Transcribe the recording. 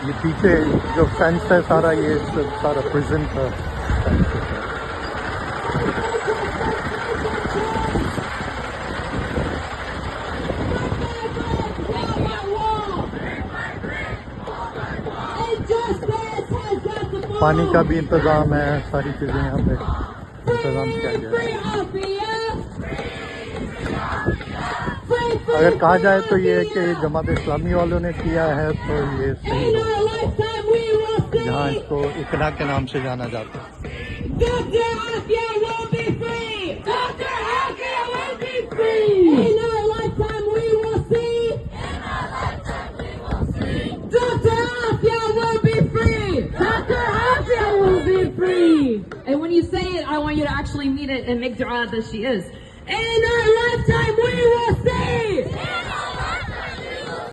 یہ پیچھے جو فینس ہے سارا، یہ سارا پریزن کا فینس ہے. پانی کا بھی انتظام ہے، ساری چیزیں یہاں پہ انتظام کیا گیا ہے. اگر کہا جائے تو یہ کہ جماعت اسلامی والوں نے کیا ہے تو یہ صحیح ہے، جہاں اس کو اقنا کے نام سے جانا جاتا ہے. And when you say it, I want you to actually mean it and make dua that she is. In our